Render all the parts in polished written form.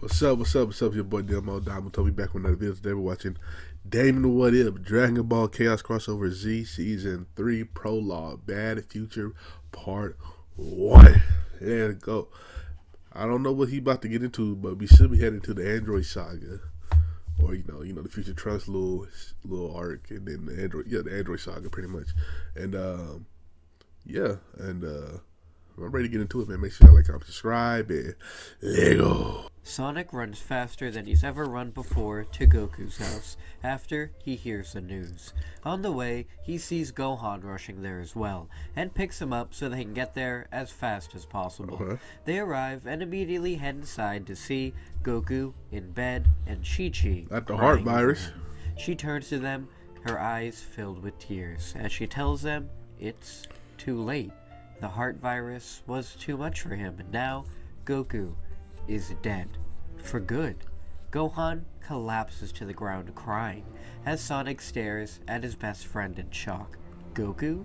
What's up? What's up? What's up? Your boy Domuto. We back with another video. Today we're watching Damon What If Dragon Ball Chaos Crossover Z Season 3 Prologue Bad Future Part 1. Let's go. I don't know what he about to get into, but we should be heading to the Android Saga. Or you know the Future Trunks little arc, and then the Android Saga pretty much. And I'm ready to get into it, man. Make sure you like, comment, subscribe, and Lego. Sonic runs faster than he's ever run before to Goku's house after he hears the news. On the way, he sees Gohan rushing there as well, and picks him up so they can get there as fast as possible. They arrive and immediately head inside to see Goku in bed and Chi-Chi. Not the heart virus. She turns to them, her eyes filled with tears, as she tells them it's too late. The heart virus was too much for him, and now Goku is dead. For good. Gohan collapses to the ground crying as Sonic stares at his best friend in shock. Goku?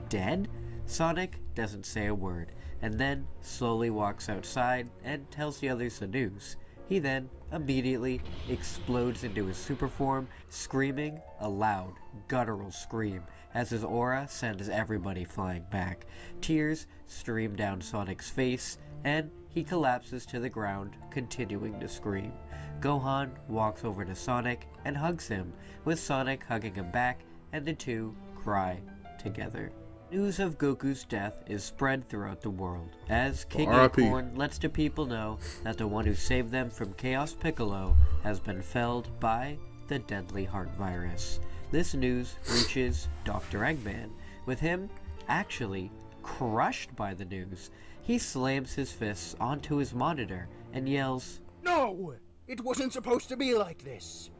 Dead? Sonic doesn't say a word, and then slowly walks outside and tells the others the news. He then immediately explodes into his super form, screaming a loud, guttural scream as his aura sends everybody flying back. Tears stream down Sonic's face, and he collapses to the ground, continuing to scream. Gohan walks over to Sonic and hugs him, with Sonic hugging him back, and the two cry together. News of Goku's death is spread throughout the world, as King Acorn lets the people know that the one who saved them from Chaos Piccolo has been felled by the deadly heart virus. This news reaches Dr. Eggman, with him actually crushed by the news. He slams his fists onto his monitor and yells, "No! It wasn't supposed to be like this!"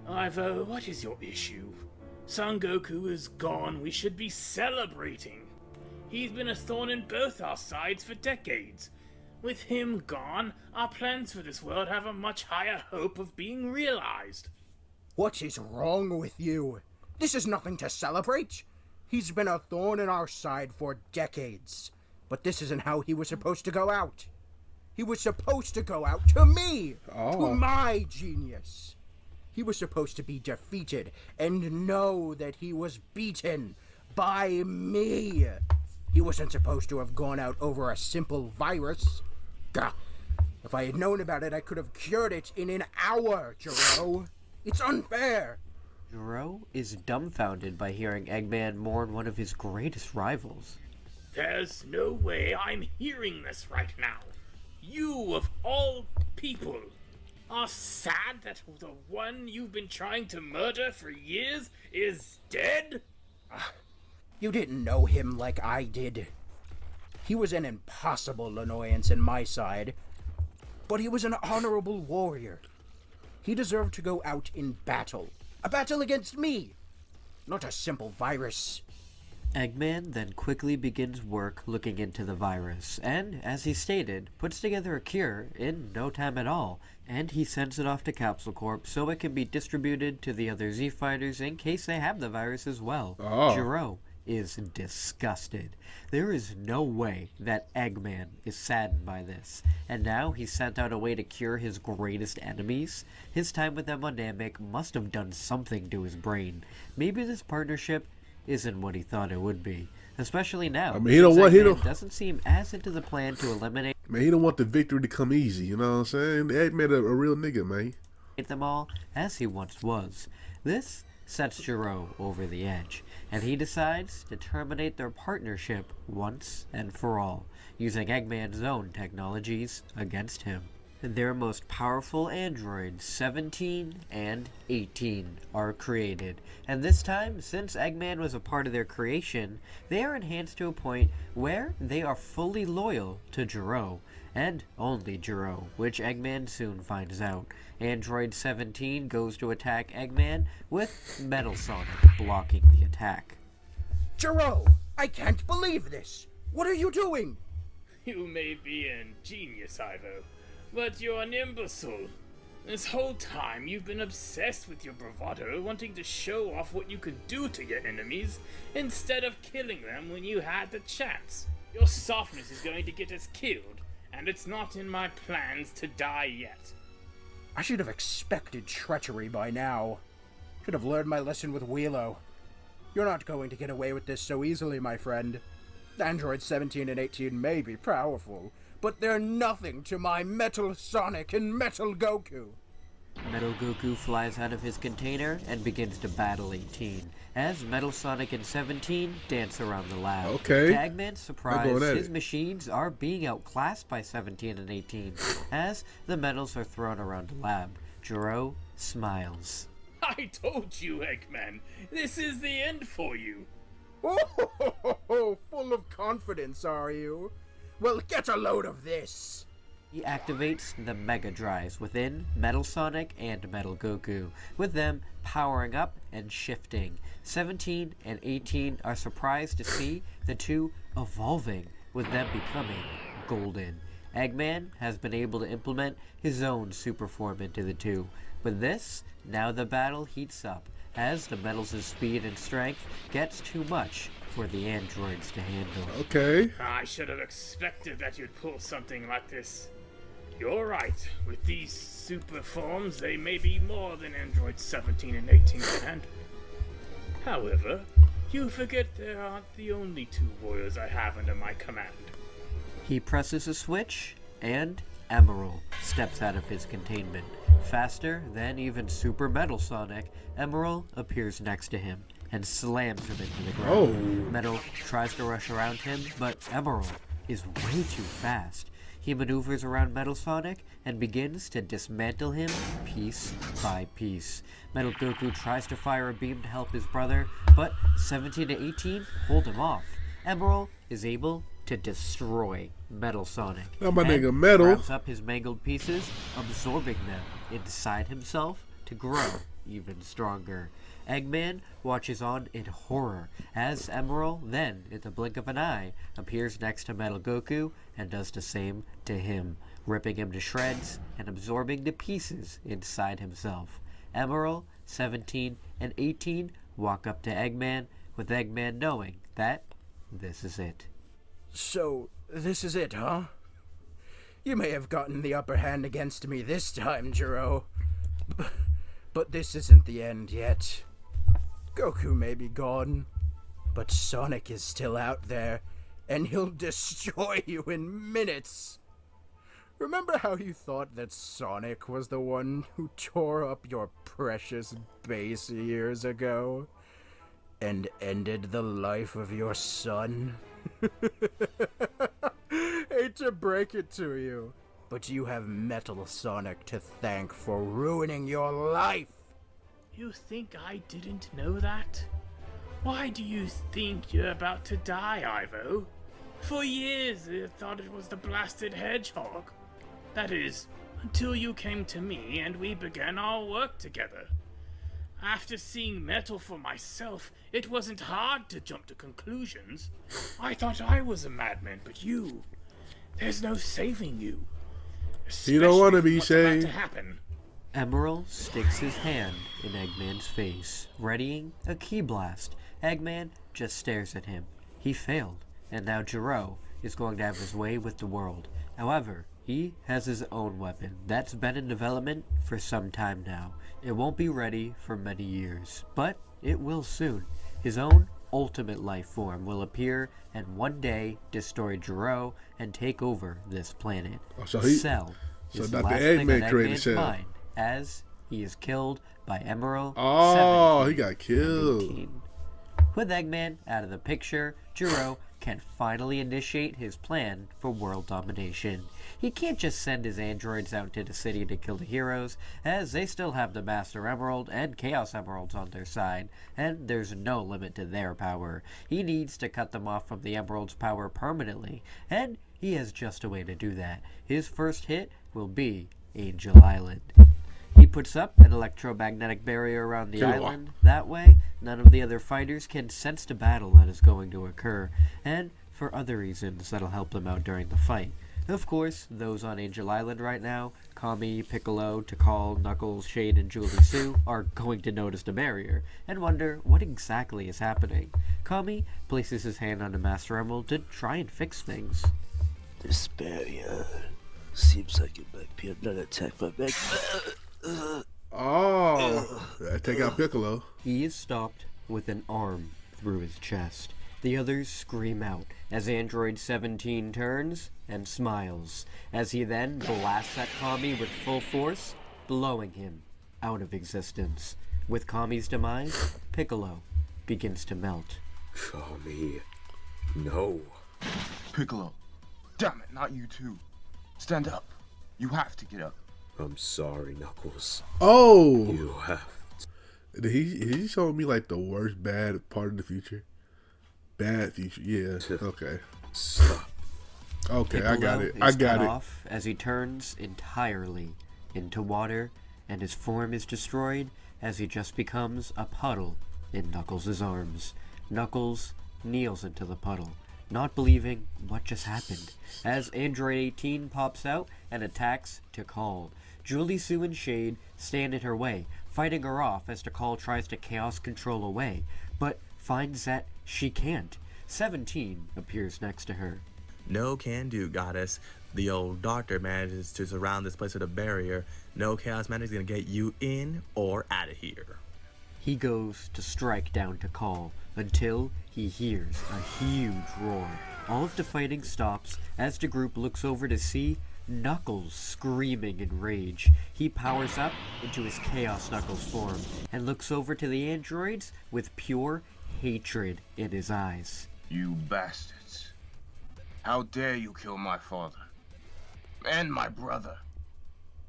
Ivo, what is your issue? Son Goku is gone. We should be celebrating. He's been a thorn in both our sides for decades. With him gone, our plans for this world have a much higher hope of being realized. What is wrong with you? This is nothing to celebrate. He's been a thorn in our side for decades. But this isn't how he was supposed to go out. He was supposed to go out to me! To my genius! He was supposed to be defeated and know that he was beaten by me. He wasn't supposed to have gone out over a simple virus. Gah. If I had known about it, I could have cured it in an hour, Jiro. It's unfair. Jiro is dumbfounded by hearing Eggman mourn one of his greatest rivals. There's no way I'm hearing this right now. You, of all people, are sad that the one you've been trying to murder for years is dead? You didn't know him like I did. He was an impossible annoyance in my side, but he was an honorable warrior. He deserved to go out in battle. A battle against me, not a simple virus. Eggman then quickly begins work looking into the virus, and, as he stated, puts together a cure in no time at all, and he sends it off to Capsule Corp so it can be distributed to the other Z-Fighters in case they have the virus as well. Jiro is disgusted. There is no way that Eggman is saddened by this, and now he's sent out a way to cure his greatest enemies. His time with them on Namek must have done something to his brain. Maybe this partnership isn't what he thought it would be, especially now. I mean, he doesn't seem as into the plan to eliminate. Man, he don't want the victory to come easy. You know what I'm saying? Eggman a real nigga, man. Them all as he once was. This sets Jiro over the edge, and he decides to terminate their partnership once and for all, using Eggman's own technologies against him. Their most powerful androids, 17 and 18, are created, and this time, since Eggman was a part of their creation, they are enhanced to a point where they are fully loyal to Jiro, and only Jiro, which Eggman soon finds out. Android 17 goes to attack Eggman, with Metal Sonic blocking the attack. Jiro, I can't believe this! What are you doing? You may be a genius, Ivo, but you're an imbecile. This whole time you've been obsessed with your bravado, wanting to show off what you could do to your enemies, instead of killing them when you had the chance. Your softness is going to get us killed, and it's not in my plans to die yet. I should have expected treachery by now. Should have learned my lesson with Wheelo. You're not going to get away with this so easily, my friend. Androids 17 and 18 may be powerful, but they're nothing to my Metal Sonic and Metal Goku. Metal Goku flies out of his container and begins to battle 18, as Metal Sonic and 17 dance around the lab. Okay. To Eggman's surprise, at his it. machines are being outclassed by 17 and 18, as the metals are thrown around the lab. Jiro smiles. I told you, Eggman, this is the end for you. Oh, full of confidence, are you? Well, get a load of this. He activates the Mega Drives within Metal Sonic and Metal Goku, with them powering up and shifting. 17 and 18 are surprised to see the two evolving, with them becoming golden. Eggman has been able to implement his own super form into the two. With this, now the battle heats up, as the metals' speed and strength gets too much for the androids to handle. Okay. I should have expected that you'd pull something like this. You're right. With these super forms, they may be more than androids 17 and 18 can handle. However, you forget they aren't the only two warriors I have under my command. He presses a switch, and Emerald steps out of his containment. Faster than even Super Metal Sonic, Emerald appears next to him and slams him into the ground. Oh. Metal tries to rush around him, but Emerald is way too fast. He maneuvers around Metal Sonic and begins to dismantle him piece by piece. Metal Goku tries to fire a beam to help his brother, but 17 to 18 hold him off. Emerald is able to destroy Metal Sonic. Now my and nigga Metal. wraps up his mangled pieces, absorbing them inside himself to grow even stronger. Eggman watches on in horror as Emerald then, in the blink of an eye, appears next to Metal Goku and does the same to him, ripping him to shreds and absorbing the pieces inside himself. Emerald, 17, and 18 walk up to Eggman, with Eggman knowing that this is it. So, this is it, huh? You may have gotten the upper hand against me this time, Jiro. But this isn't the end yet. Goku may be gone, but Sonic is still out there, and he'll destroy you in minutes. Remember how you thought that Sonic was the one who tore up your precious base years ago? And ended the life of your son? Hate to break it to you, but you have Metal Sonic to thank for ruining your life. You think I didn't know that? Why do you think you're about to die, Ivo? For years I thought it was the blasted hedgehog. That is, until you came to me and we began our work together. After seeing Metal for myself, it wasn't hard to jump to conclusions. I thought I was a madman, but you... There's no saving you. You don't want to be Especially what's about saved. to happen. Emerald sticks his hand in Eggman's face, readying a ki blast. Eggman just stares at him. He failed, and now Jiro is going to have his way with the world. However, he has his own weapon that's been in development for some time now. It won't be ready for many years, but it will soon. His own ultimate life form will appear and one day destroy Jiro and take over this planet. Oh, so Cell so is the Dr. last thing on Eggman created Eggman's Cell. mind, as he is killed by Emerald. Oh, 17 he got killed. and 18. With Eggman out of the picture, Jiro can finally initiate his plan for world domination. He can't just send his androids out into the city to kill the heroes, as they still have the Master Emerald and Chaos Emeralds on their side, and there's no limit to their power. He needs to cut them off from the Emerald's power permanently, and he has just a way to do that. His first hit will be Angel Island. He puts up an electromagnetic barrier around the Kill 'em. island. That way, none of the other fighters can sense the battle that is going to occur, and for other reasons that'll help them out during the fight. Of course, those on Angel Island right now, Kami, Piccolo, Tikal, Knuckles, Shade, and Julie Sue, are going to notice the barrier and wonder what exactly is happening. Kami places his hand on the Master Emerald to try and fix things. This barrier seems like it might be another attack from Meg. Oh, take out Piccolo. He is stopped with an arm through his chest. The others scream out as Android 17 turns and smiles, as he then blasts at Kami with full force, blowing him out of existence. With Kami's demise, Piccolo begins to melt. Kami, no. Piccolo, damn it, not you too. Stand up. You have to get up. I'm sorry, Knuckles. Oh, You have. did he showing me like the worst bad part of the future? Bad future, yeah. Okay, Stop. okay, I got it. Piccolo I is got cut it. off as he turns entirely into water, and his form is destroyed as he just becomes a puddle in Knuckles' arms. Knuckles kneels into the puddle, not believing what just happened, as Android 18 pops out and attacks Tikal. Julie, Sue, and Shade stand in her way, fighting her off as Tikal tries to chaos control away, but finds that she can't. 17 appears next to her. No can do, goddess. The old doctor manages to surround this place with a barrier. No chaos magic is gonna get you in or out of here. He goes to strike down Tikal until he hears a huge roar. All of the fighting stops as the group looks over to see Knuckles screaming in rage. He powers up into his Chaos Knuckles form and looks over to the androids with pure hatred in his eyes. You bastards. How dare you kill my father? And my brother.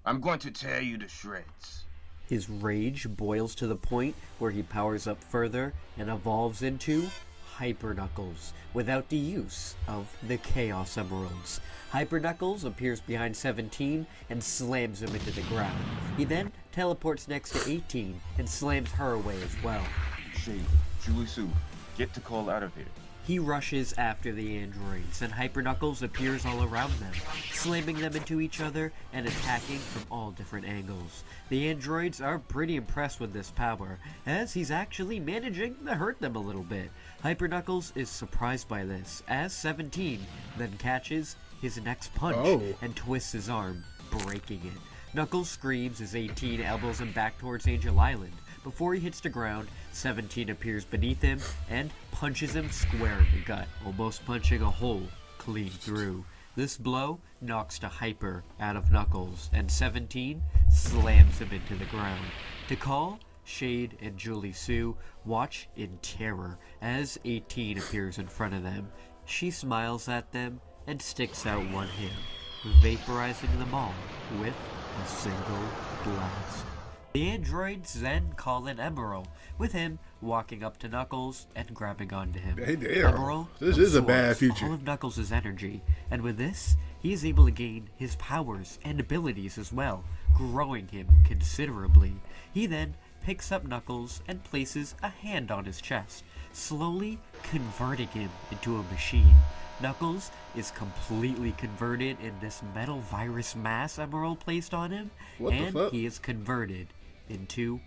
I'm going to tear you to shreds. His rage boils to the point where he powers up further and evolves into Hyper Knuckles without the use of the Chaos Emeralds. Hyper Knuckles appears behind 17 and slams him into the ground. He then teleports next to 18 and slams her away as well. Shade, Julie Sue, get to call out of here. He rushes after the androids, and Hyper Knuckles appears all around them, slamming them into each other and attacking from all different angles. The androids are pretty impressed with this power, as he's actually managing to hurt them a little bit. Hyper Knuckles is surprised by this, as 17 then catches his next punch and twists his arm, breaking it. Knuckles screams as 18 elbows him back towards Angel Island. Before he hits the ground, 17 appears beneath him and punches him square in the gut, almost punching a hole clean through. This blow knocks the Hyper out of Knuckles, and 17 slams him into the ground. Tikal, Shade, and Julie Sue watch in terror as 18 appears in front of them. She smiles at them and sticks out one hand, vaporizing them all with a single blast. The androids then call in Emerald, with him walking up to Knuckles and grabbing onto him. Hey, damn. Emerald This is a bad absorbs future. all of Knuckles' energy, and with this, he is able to gain his powers and abilities as well, growing him considerably. He then picks up Knuckles and places a hand on his chest, slowly converting him into a machine. Knuckles is completely converted in this metal virus mass Emerald placed on him, What the and fuck? he is converted into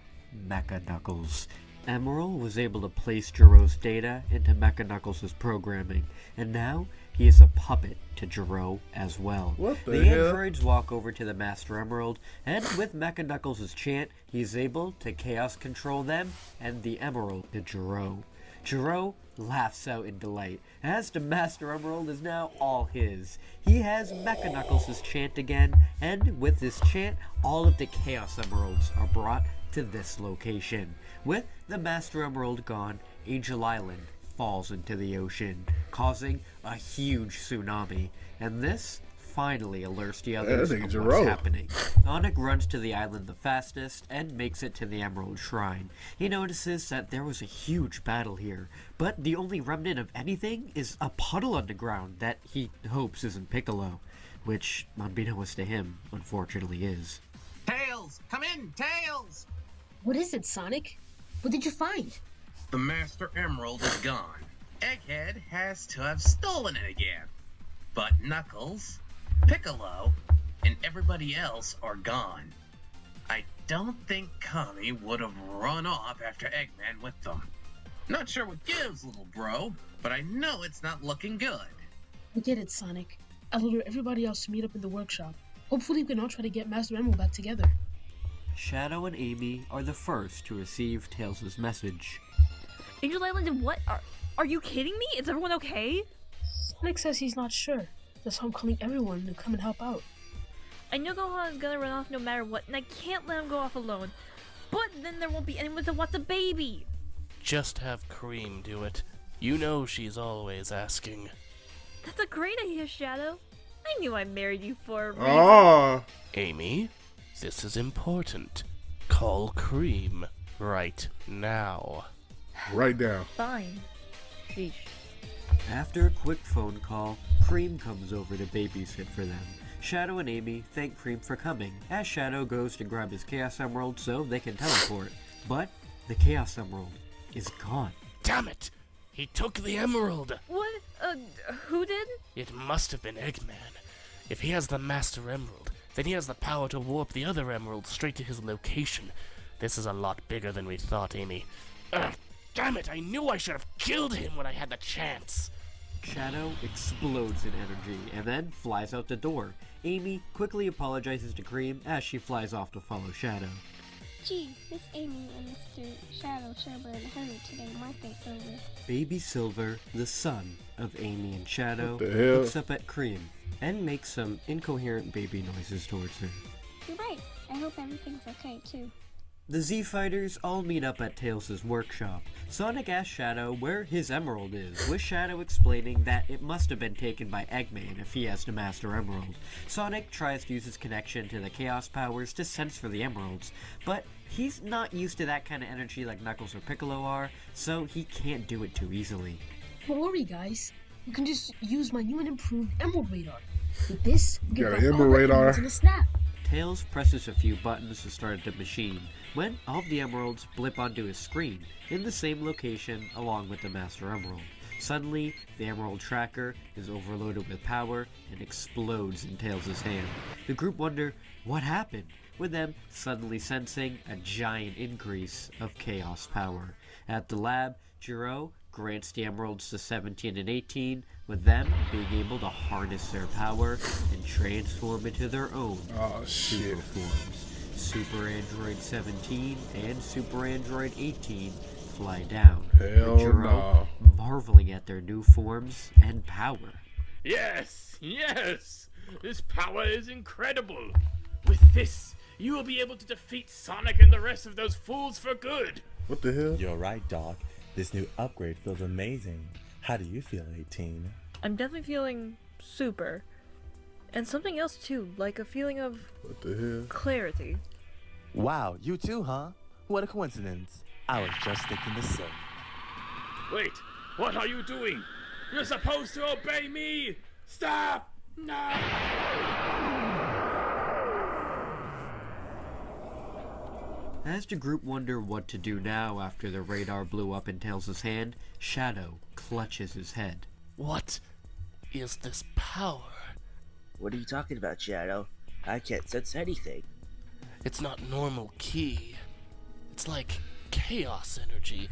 Mecha Knuckles. Emerald was able to place Jiro's data into Mecha Knuckles' programming, and now he is a puppet to Jiro as well. What the The hell? androids walk over to the Master Emerald, and with Mecha Knuckles' chant, he is able to chaos control them and the Emerald to Jiro. Jiro laughs out in delight, as the Master Emerald is now all his. He has Mecha Knuckles' chant again, and with this chant, all of the Chaos Emeralds are brought to this location. With the Master Emerald gone, Angel Island falls into the ocean, causing a huge tsunami, and this finally alerts the others that nigga of Jiro. what's happening. Onik runs to the island the fastest and makes it to the Emerald Shrine. He notices that there was a huge battle here, but the only remnant of anything is a puddle on the ground that he hopes isn't Piccolo, which, unbeknownst to him, unfortunately is. Tails! Come in, Tails! What is it, Sonic? What did you find? The Master Emerald is gone. Egghead has to have stolen it again. But Knuckles, Piccolo, and everybody else are gone. I don't think Kami would have run off after Eggman with them. Not sure what gives, little bro, but I know it's not looking good. We get it, Sonic. I'll order everybody else to meet up in the workshop. Hopefully we can all try to get Master Emerald back together. Shadow and Amy are the first to receive Tails' message. Angel Island and what? Are you kidding me? Is everyone okay? Sonic says he's not sure. That's why I'm calling everyone to come and help out. I know Gohan is gonna run off no matter what, and I can't let him go off alone. But then there won't be anyone to want the baby. Just have Cream do it. You know she's always asking. That's a great idea, Shadow. I knew I married you for a reason. Ah. Amy, this is important. Call Cream right now. Right now. Fine. Sheesh. After a quick phone call, Cream comes over to babysit for them. Shadow and Amy thank Cream for coming, as Shadow goes to grab his Chaos Emerald so they can teleport. But the Chaos Emerald is gone. Damn it! He took the emerald! What? Who did? It must have been Eggman. If he has the Master Emerald, then he has the power to warp the other emerald straight to his location. This is a lot bigger than we thought, Amy. Damn it, I knew I should have killed him when I had the chance. Shadow explodes in energy and then flies out the door. Amy quickly apologizes to Cream as she flies off to follow Shadow. Gee, Miss Amy and Mr. Shadow sure were in a hurry to get my face over. Baby Silver, the son of Amy and Shadow, What the hell? looks up at Cream and makes some incoherent baby noises towards her. You're right. I hope everything's okay, too. The Z-Fighters all meet up at Tails' workshop. Sonic asks Shadow where his emerald is, with Shadow explaining that it must have been taken by Eggman if he has the Master Emerald. Sonic tries to use his connection to the Chaos powers to sense for the emeralds, but he's not used to that kind of energy like Knuckles or Piccolo are, so he can't do it too easily. Don't worry, guys. You can just use my new and improved Emerald Radar. With this, we can Got find an all Emerald the Radar. emeralds in a snap. Tails presses a few buttons to start the machine, when all of the emeralds blip onto his screen, in the same location along with the Master Emerald. Suddenly, the Emerald Tracker is overloaded with power and explodes in Tails' hand. The group wonder what happened, with them suddenly sensing a giant increase of Chaos power. At the lab, Jiro grants the emeralds to 17 and 18, with them being able to harness their power and transform into their own super forms. Super Android 17 and Super Android 18 fly down, Hell with Jiro no. marveling at their new forms and power. Yes, yes! This power is incredible! With this, you will be able to defeat Sonic and the rest of those fools for good! What the hell? You're right, Doc. This new upgrade feels amazing. How do you feel, 18? I'm definitely feeling super. And something else too, like a feeling of What the hell? clarity. Wow, you too, huh? What a coincidence. I was just thinking the same. Wait, what are you doing? You're supposed to obey me! Stop! No! As the group wonder what to do now after the radar blew up in Tails' hand, Shadow clutches his head. What is this power? What are you talking about, Shadow? I can't sense anything. It's not normal ki. It's like chaos energy.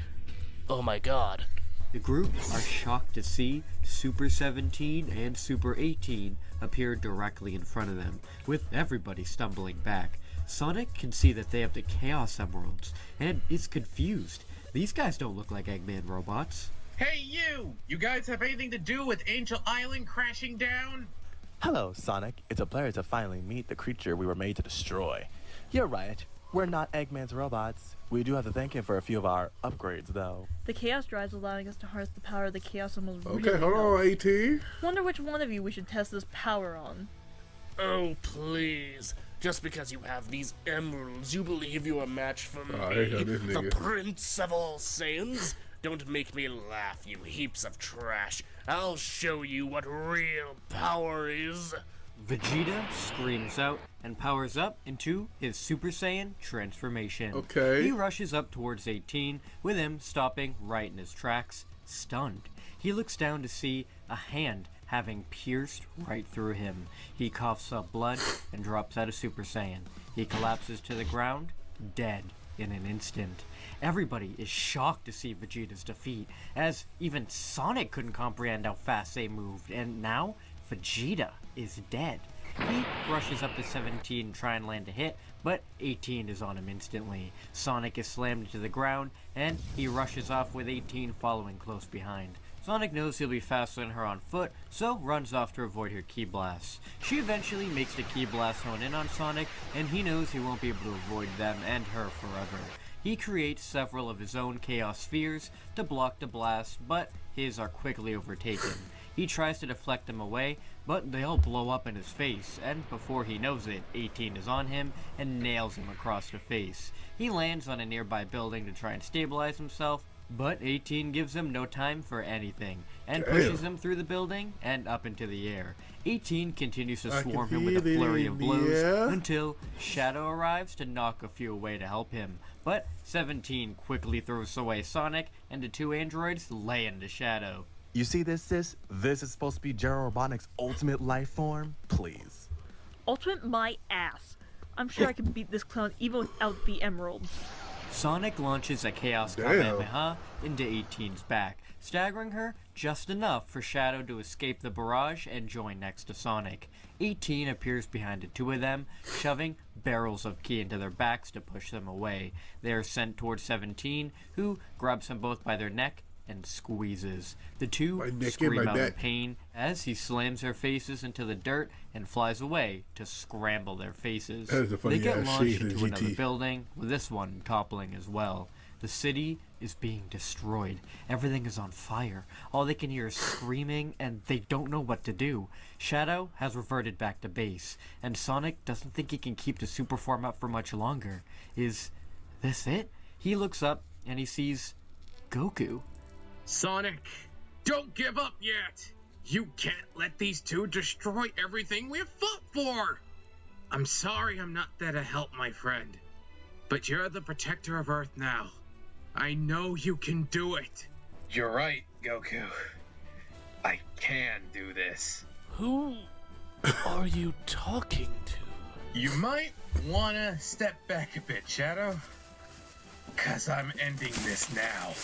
Oh my god. The group are shocked to see Super 17 and Super 18 appear directly in front of them, with everybody stumbling back. Sonic can see that they have the Chaos Emeralds, and is confused. These guys don't look like Eggman robots. Hey, you! You guys have anything to do with Angel Island crashing down? Hello, Sonic. It's a pleasure to finally meet the creature we were made to destroy. You're right. We're not Eggman's robots. We do have to thank him for a few of our upgrades, though. The Chaos Drive's allowing us to harness the power of the Chaos Emeralds. Okay, hold on, 18. Wonder which one of you we should test this power on. Oh, please. Just because you have these emeralds, you believe you're a match for me, here you go, this the nigga. Prince of all Saiyans? Don't make me laugh, you heaps of trash. I'll show you what real power is. Vegeta screams out and powers up into his Super Saiyan transformation. Okay. He rushes up towards 18, with him stopping right in his tracks, stunned. He looks down to see a hand having pierced right through him. He coughs up blood and drops out of Super Saiyan. He collapses to the ground, dead in an instant. Everybody is shocked to see Vegeta's defeat, as even Sonic couldn't comprehend how fast they moved, and now Vegeta is dead. He rushes up to 17 to try and land a hit, but 18 is on him instantly. Sonic is slammed into the ground, and he rushes off with 18 following close behind. Sonic knows he'll be faster than her on foot, so runs off to avoid her ki blasts. She eventually makes the ki blast hone in on Sonic, and he knows he won't be able to avoid them and her forever. He creates several of his own Chaos Spheres to block the blast, but his are quickly overtaken. He tries to deflect them away, but they all blow up in his face, and before he knows it, 18 is on him and nails him across the face. He lands on a nearby building to try and stabilize himself, but 18 gives him no time for anything, and pushes him through the building and up into the air. 18 continues to swarm him with a flurry of blows until Shadow arrives to knock a few away to help him. But 17 quickly throws away Sonic, and the two androids lay into Shadow. You see this, sis? This is supposed to be General Robotics' ultimate life form? Please. Ultimate my ass. I'm sure I can beat this clown even without the emeralds. Sonic launches a Chaos Kamehameha into 18's back, staggering her just enough for Shadow to escape the barrage and join next to Sonic. 18 appears behind the two of them, shoving barrels of ki into their backs to push them away. They are sent towards 17, who grabs them both by their neck and squeezes. The two scream out in pain as he slams their faces into the dirt and flies away to scramble their faces. They get launched into another building, with this one toppling as well. The city is being destroyed. Everything is on fire. All they can hear is screaming, and they don't know what to do. Shadow has reverted back to base, and Sonic doesn't think he can keep the super form up for much longer. Is this it? He looks up, and he sees Goku. Sonic, don't give up yet! You can't let these two destroy everything we've fought for! I'm sorry I'm not there to help, my friend. But you're the protector of Earth now. I know you can do it. You're right, Goku. I can do this. Who are you talking to? You might wanna step back a bit, Shadow. 'Cause I'm ending this now.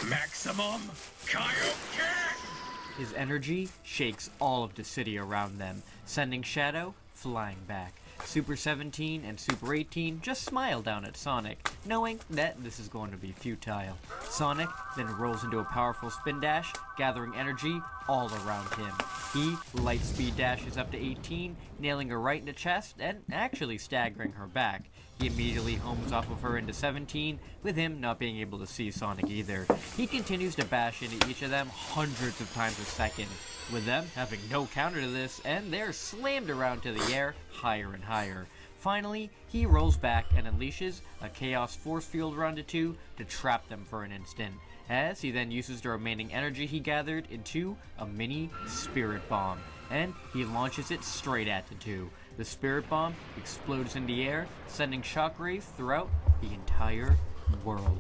Maximum Kaioken! His energy shakes all of the city around them, sending Shadow flying back. Super 17 and Super 18 just smile down at Sonic, knowing that this is going to be futile. Sonic then rolls into a powerful spin dash, gathering energy all around him. He light speed dashes up to 18, nailing her right in the chest and actually staggering her back. He immediately homes off of her into 17, with him not being able to see Sonic either. He continues to bash into each of them hundreds of times a second, with them having no counter to this, and they're slammed around to the air higher and higher. Finally, he rolls back and unleashes a Chaos Force Field around the two to trap them for an instant, as he then uses the remaining energy he gathered into a mini Spirit Bomb, and he launches it straight at the two. The Spirit Bomb explodes in the air, sending shockwaves throughout the entire world.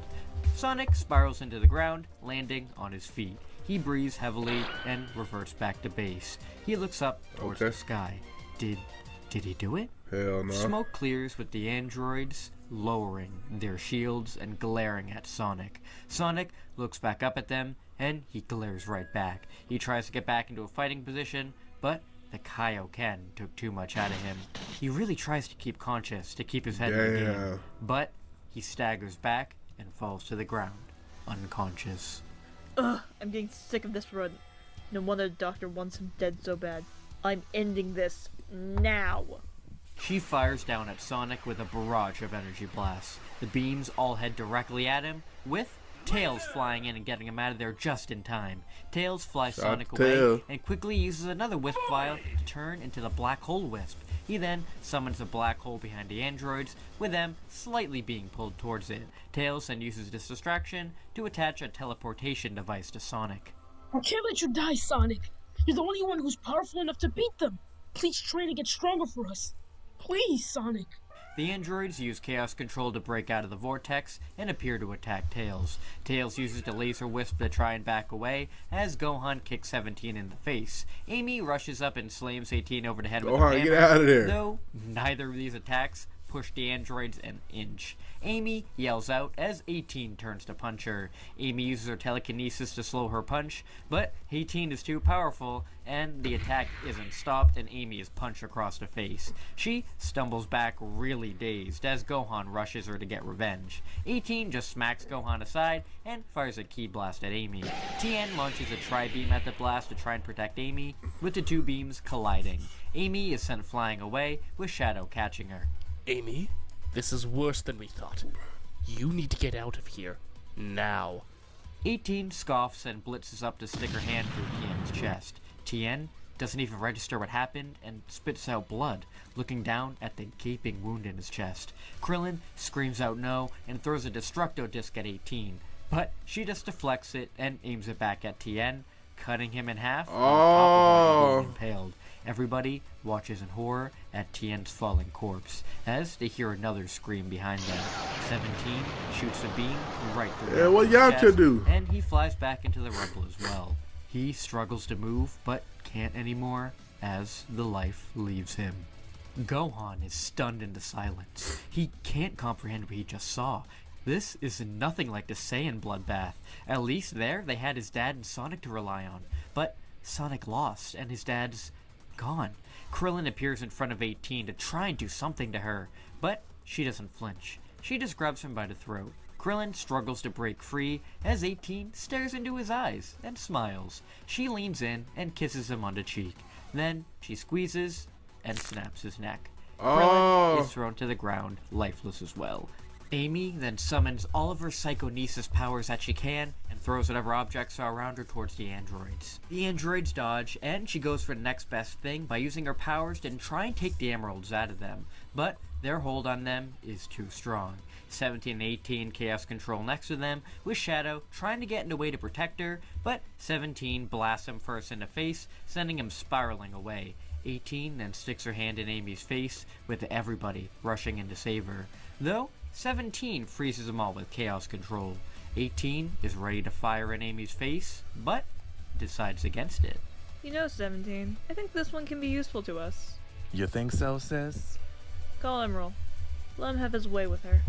Sonic spirals into the ground, landing on his feet. He breathes heavily and reverts back to base. He looks up towards the sky. Did he do it? Hell no. Smoke clears with the androids lowering their shields and glaring at Sonic. Sonic looks back up at them, and he glares right back. He tries to get back into a fighting position, but the Kaioken took too much out of him. He really tries to keep conscious, to keep his head in the game, but he staggers back and falls to the ground, unconscious. Ugh, I'm getting sick of this run. No wonder the doctor wants him dead so bad. I'm ending this now. She fires down at Sonic with a barrage of energy blasts. The beams all head directly at him, with Tails flying in and getting him out of there just in time. Tails flies Sonic away and quickly uses another Wisp file to turn into the Black Hole Wisp. He then summons a black hole behind the androids, with them slightly being pulled towards it. Tails then uses this distraction to attach a teleportation device to Sonic. I can't let you die, Sonic. You're the only one who's powerful enough to beat them. Please train to get stronger for us. Please, Sonic. The androids use Chaos Control to break out of the vortex and appear to attack Tails. Tails uses the Laser Wisp to try and back away, as Gohan kicks 17 in the face. Amy rushes up and slams 18 over the head with a hammer, get out of there. though neither of these attacks push the androids an inch. Amy yells out as 18 turns to punch her. Amy uses her telekinesis to slow her punch, but 18 is too powerful, and the attack isn't stopped, and Amy is punched across the face. She stumbles back really dazed as Gohan rushes her to get revenge. 18 just smacks Gohan aside and fires a ki blast at Amy. Tien launches a tri-beam at the blast to try and protect Amy, with the two beams colliding. Amy is sent flying away, with Shadow catching her. Amy, this is worse than we thought. You need to get out of here. Now. 18 scoffs and blitzes up to stick her hand through Tien's chest. Tien doesn't even register what happened and spits out blood, looking down at the gaping wound in his chest. Krillin screams out no and throws a Destructo disc at 18, but she just deflects it and aims it back at Tien, cutting him in half on top of him being impaled. Everybody watches in horror at Tien's falling corpse as they hear another scream behind them. 17 shoots a beam right through his what y'all chest, to do? and he flies back into the rubble as well. He struggles to move, but can't anymore as the life leaves him. Gohan is stunned into silence. He can't comprehend what he just saw. This is nothing like the Saiyan bloodbath. At least there, they had his dad and Sonic to rely on. But Sonic lost, and his dad's gone. Krillin appears in front of 18 to try and do something to her, but she doesn't flinch. She just grabs him by the throat. Krillin struggles to break free as 18 stares into his eyes and smiles. She leans in and kisses him on the cheek. Then she squeezes and snaps his neck. Krillin is thrown to the ground, lifeless as well. Amy then summons all of her psychonesis powers that she can and throws whatever objects are around her towards the androids. The androids dodge, and she goes for the next best thing by using her powers to try and take the emeralds out of them, but their hold on them is too strong. 17 and 18 chaos control next to them, with Shadow trying to get in the way to protect her, but 17 blasts him first in the face, sending him spiraling away. 18 then sticks her hand in Amy's face, with everybody rushing in to save her. Though 17 freezes them all with chaos control. 18 is ready to fire in Amy's face, but decides against it. You know, 17, I think this one can be useful to us. You think so, sis? Call Emerald. Let him have his way with her.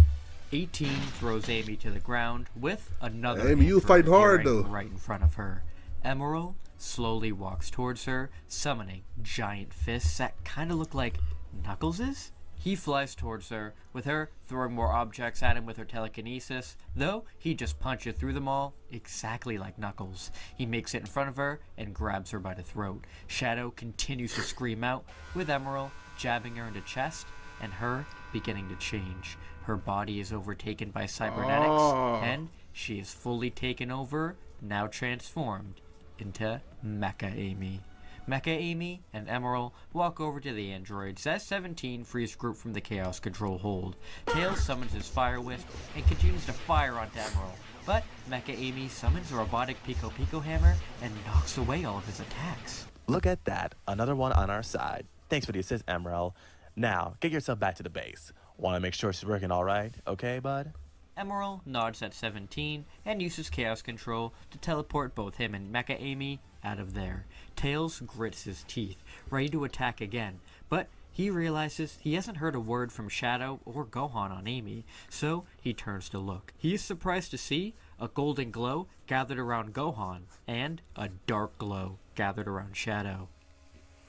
18 throws Amy to the ground with another Amy, you fighting hard though. Right in front of her. Emerald slowly walks towards her, summoning giant fists that kind of look like Knuckles'. He flies towards her, with her throwing more objects at him with her telekinesis, though he just punches through them all, exactly like Knuckles. He makes it in front of her and grabs her by the throat. Shadow continues to scream out, with Emerald jabbing her in the chest, and her beginning to change. Her body is overtaken by cybernetics, and she is fully taken over, now transformed, into Mecha Amy. Mecha Amy and Emerald walk over to the androids as 17 frees group from the chaos control hold. Tails summons his fire wisp and continues to fire onto Emerald, but Mecha Amy summons a robotic Pico Pico hammer and knocks away all of his attacks. Look at that, another one on our side. Thanks for the assist, Emerald. Now, get yourself back to the base. Want to make sure she's working all right, okay, bud? Emerald nods at 17 and uses chaos control to teleport both him and Mecha Amy out of there. Tails grits his teeth, ready to attack again, but he realizes he hasn't heard a word from Shadow or Gohan on Amy, so he turns to look. He is surprised to see a golden glow gathered around Gohan, and a dark glow gathered around Shadow.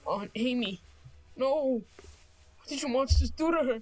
Aunt Amy, no! What did you monsters do to her?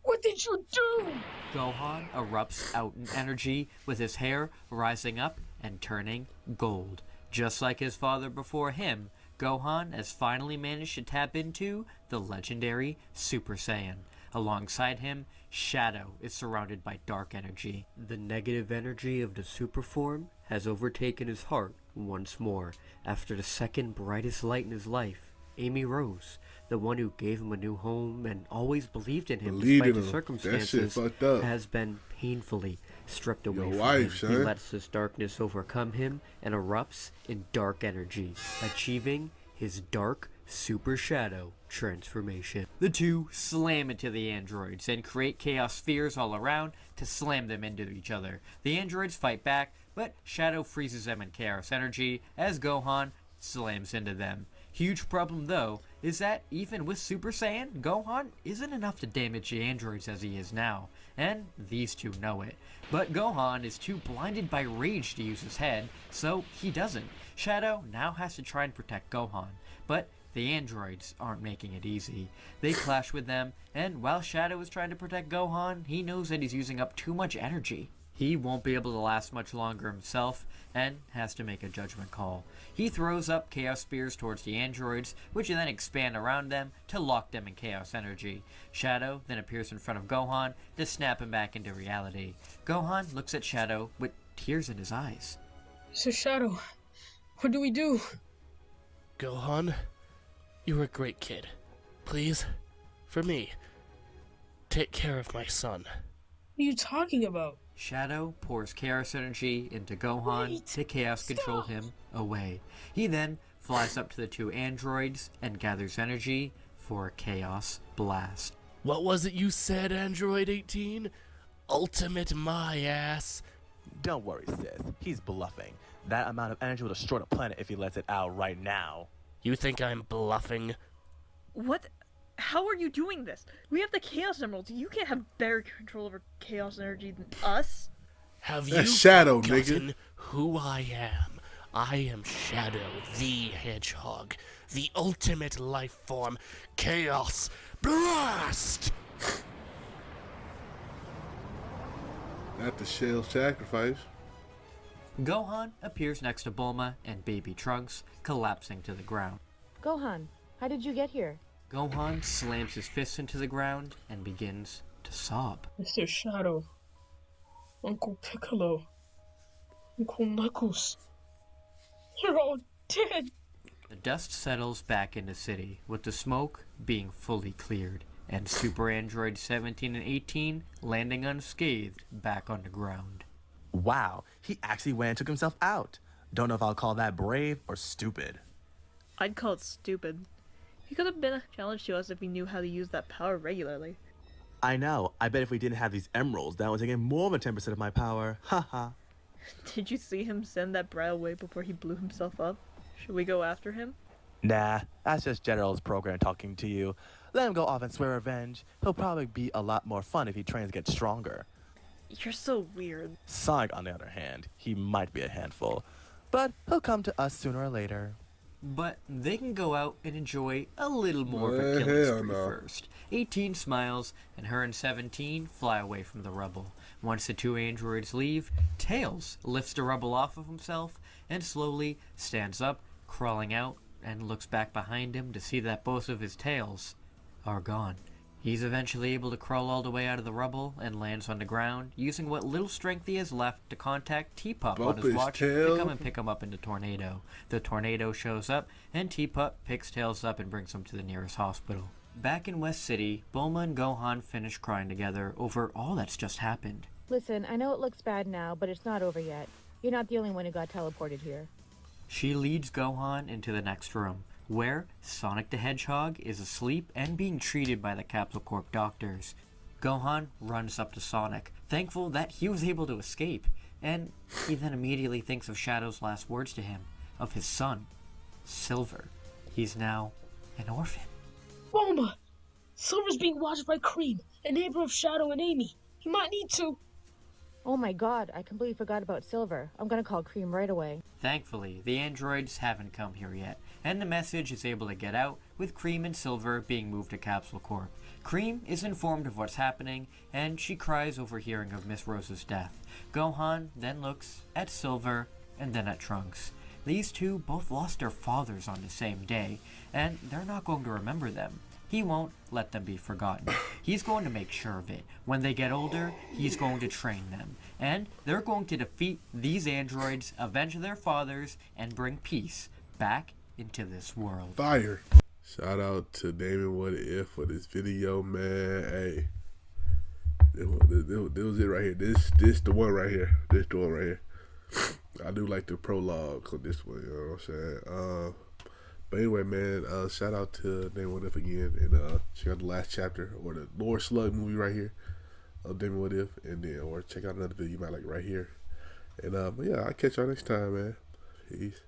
What did you do? Gohan erupts out in energy, with his hair rising up and turning gold. Just like his father before him, Gohan has finally managed to tap into the legendary Super Saiyan. Alongside him, Shadow is surrounded by dark energy. The negative energy of the super form has overtaken his heart once more. After the second brightest light in his life, Amy Rose, the one who gave him a new home and always believed in him despite the circumstances, has been painfully stripped away from him. Son. He lets this darkness overcome him and erupts in dark energy, achieving his dark Super Shadow transformation. The two slam into the androids and create chaos spheres all around to slam them into each other. The androids fight back, but Shadow freezes them in chaos energy as Gohan slams into them. Huge problem though is that even with Super Saiyan, Gohan isn't enough to damage the androids as he is now, and these two know it. But Gohan is too blinded by rage to use his head, so he doesn't. Shadow now has to try and protect Gohan, but the androids aren't making it easy. They clash with them, and while Shadow is trying to protect Gohan, he knows that he's using up too much energy. He won't be able to last much longer himself, and has to make a judgment call. He throws up Chaos Spears towards the androids, which then expand around them to lock them in Chaos Energy. Shadow then appears in front of Gohan to snap him back into reality. Gohan looks at Shadow with tears in his eyes. So Shadow, what do we do? Gohan, you're a great kid. Please, for me, take care of my son. What are you talking about? Shadow pours Chaos Energy into Gohan to Chaos Control him away. He then flies up to the two androids and gathers energy for a Chaos Blast. What was it you said, Android 18? Ultimate my ass. Don't worry, Sith. He's bluffing. That amount of energy will destroy the planet if he lets it out right now. You think I'm bluffing? What? How are you doing this? We have the Chaos Emeralds. You can't have better control over Chaos Energy than us. Have That's you Shadow, forgotten nigga. who I am? I am Shadow the Hedgehog, the ultimate life form. Chaos Blast! Not the shell sacrifice. Gohan appears next to Bulma and Baby Trunks, collapsing to the ground. Gohan, how did you get here? Gohan slams his fists into the ground and begins to sob. Mr. Shadow, Uncle Piccolo, Uncle Knuckles, you're all dead. The dust settles back in the city, with the smoke being fully cleared, and Super Android 17 and 18 landing unscathed back on the ground. Wow, he actually went and took himself out. Don't know if I'll call that brave or stupid. I'd call it stupid. He could have been a challenge to us if we knew how to use that power regularly. I know. I bet if we didn't have these emeralds, that would take in more than 10% of my power. Haha. Did you see him send that brat away before he blew himself up? Should we go after him? Nah, that's just General's program talking to you. Let him go off and swear revenge. He'll probably be a lot more fun if he trains to get stronger. You're so weird. Sonic, on the other hand, he might be a handful. But he'll come to us sooner or later. But they can go out and enjoy a little more of a Well, killing hell spree no. first. 18 smiles, and her and 17 fly away from the rubble. Once the two androids leave, Tails lifts the rubble off of himself and slowly stands up, crawling out, and looks back behind him to see that both of his tails are gone. He's eventually able to crawl all the way out of the rubble and lands on the ground, using what little strength he has left to contact Teapup on Bump his his watch tail. to come and pick him up in the tornado. The tornado shows up, and Teapup picks Tails up and brings him to the nearest hospital. Back in West City, Bulma and Gohan finish crying together over all that's just happened. Listen, I know it looks bad now, but it's not over yet. You're not the only one who got teleported here. She leads Gohan into the next room, where Sonic the Hedgehog is asleep and being treated by the Capsule Corp doctors. Gohan runs up to Sonic, thankful that he was able to escape, and he then immediately thinks of Shadow's last words to him, of his son, Silver. He's now an orphan. Bulma! Silver's being watched by Cream, a neighbor of Shadow and Amy. He might need to. Oh my god, I completely forgot about Silver. I'm gonna call Cream right away. Thankfully, the androids haven't come here yet, and the message is able to get out, with Cream and Silver being moved to Capsule Corp. Cream is informed of what's happening, and she cries over hearing of Miss Rose's death. Gohan then looks at Silver and then at Trunks. These two both lost their fathers on the same day, and they're not going to remember them. He won't let them be forgotten. He's going to make sure of it. When they get older, he's going to train them. And they're going to defeat these androids, avenge their fathers, and bring peace back into this world. Fire. Shout out to Damon What If for this video, man. Hey. This was it right here. This the one right here. This the one right here. I do like the prologue on this one, you know what I'm saying? But anyway, man, shout out to Damon What If again, and check out the last chapter or the Lord Slug movie right here of Damon What If, and then or check out another video you might like right here. And yeah, I'll catch y'all next time, man. Peace.